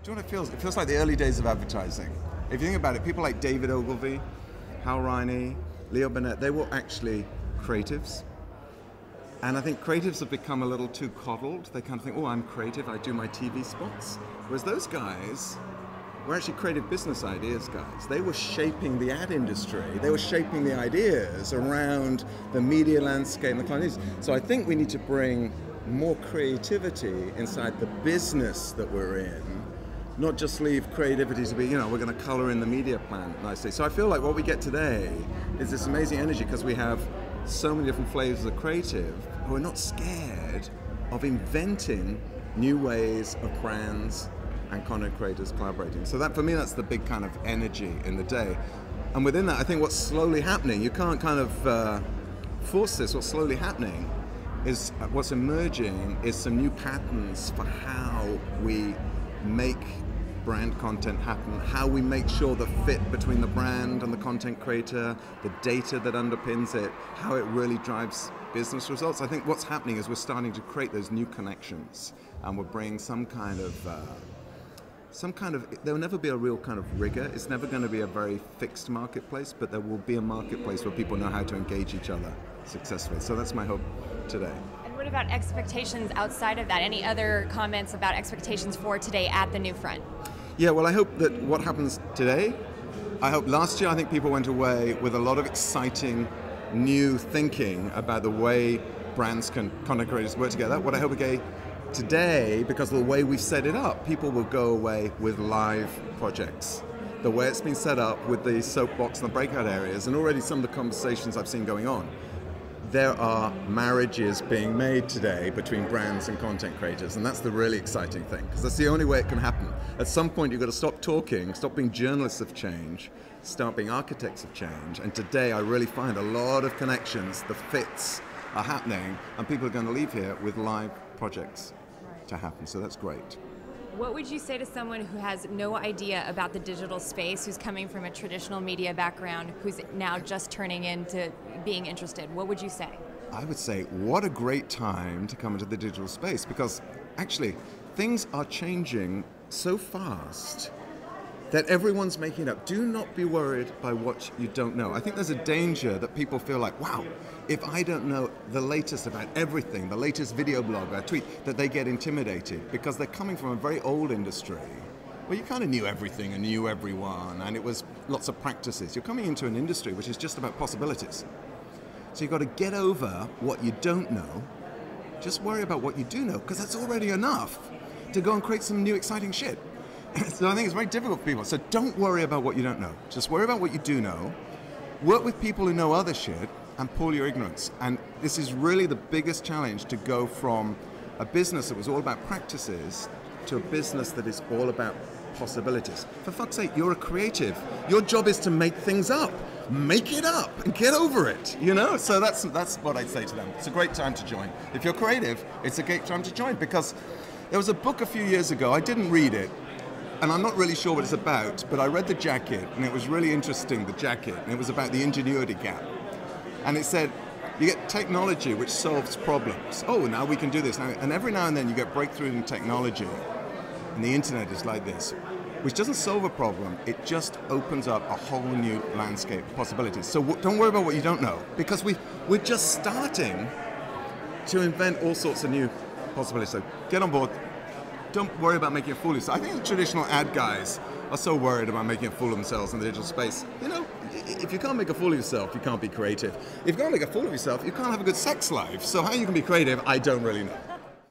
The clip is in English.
you know what it feels? It feels like the early days of advertising. If you think about it, people like David Ogilvy, Hal Riney, Leo Burnett, they were actually creatives. And I think creatives have become a little too coddled. They kind of think, oh, I'm creative, I do my TV spots. Whereas those guys were actually creative business ideas guys. They were shaping the ad industry. They were shaping the ideas around the media landscape and the client. So I think we need to bring more creativity inside the business that we're in, not just leave creativity to be, you know, we're going to color in the media plan nicely. So I feel like what we get today is this amazing energy because we have so many different flavors of creative who are not scared of inventing new ways of brands and content creators collaborating. So that, for me, that's the big kind of energy in the day. And within that, I think what's slowly happening, you can't kind of force this, what's slowly happening is, what's emerging is some new patterns for how we make brand content happen, how we make sure the fit between the brand and the content creator, the data that underpins it, how it really drives business results. I think what's happening is we're starting to create those new connections and we're bringing some kind of, there will never be a real kind of rigor. It's never going to be a very fixed marketplace, but there will be a marketplace where people know how to engage each other successfully. So that's my hope today. What about expectations outside of that? Any other comments about expectations for today at the NewFront? Yeah, well, I hope that what happens today, I hope last year I think people went away with a lot of exciting new thinking about the way brands can, content creators work together. What I hope again today, because of the way we've set it up, people will go away with live projects. The way it's been set up with the soapbox and the breakout areas, and already some of the conversations I've seen going on, there are marriages being made today between brands and content creators, and that's the really exciting thing, because that's the only way it can happen. At some point you've got to stop talking, stop being journalists of change, start being architects of change, and today I really find a lot of connections, the fits are happening, and people are going to leave here with live projects to happen, so that's great. What would you say to someone who has no idea about the digital space, who's coming from a traditional media background, who's now just turning into being interested? What would you say? I would say, what a great time to come into the digital space, because actually things are changing so fast that everyone's making it up. Do not be worried by what you don't know. I think there's a danger that people feel like, wow, if I don't know the latest about everything, the latest video blog or tweet, that they get intimidated because they're coming from a very old industry where you kind of knew everything and knew everyone and it was lots of practices. You're coming into an industry which is just about possibilities. So you've got to get over what you don't know, just worry about what you do know, because that's already enough to go and create some new exciting shit. So I think it's very difficult for people. So don't worry about what you don't know. Just worry about what you do know. Work with people who know other shit and pull your ignorance. And this is really the biggest challenge, to go from a business that was all about practices to a business that is all about possibilities. For fuck's sake, you're a creative. Your job is to make things up. Make it up and get over it, you know? So that's what I'd say to them. It's a great time to join. If you're creative, it's a great time to join, because there was a book a few years ago, I didn't read it, and I'm not really sure what it's about, but I read the jacket, and it was really interesting, the jacket, and it was about the ingenuity gap. And it said, you get technology which solves problems. Oh, now we can do this. Now, and every now and then you get breakthrough in technology, and the internet is like this, which doesn't solve a problem, it just opens up a whole new landscape of possibilities. So don't worry about what you don't know, because we're just starting to invent all sorts of new possibilities. So get on board. Don't worry about making a fool of yourself. I think the traditional ad guys are so worried about making a fool of themselves in the digital space. You know, if you can't make a fool of yourself, you can't be creative. If you can't make a fool of yourself, you can't have a good sex life. So how you can be creative, I don't really know.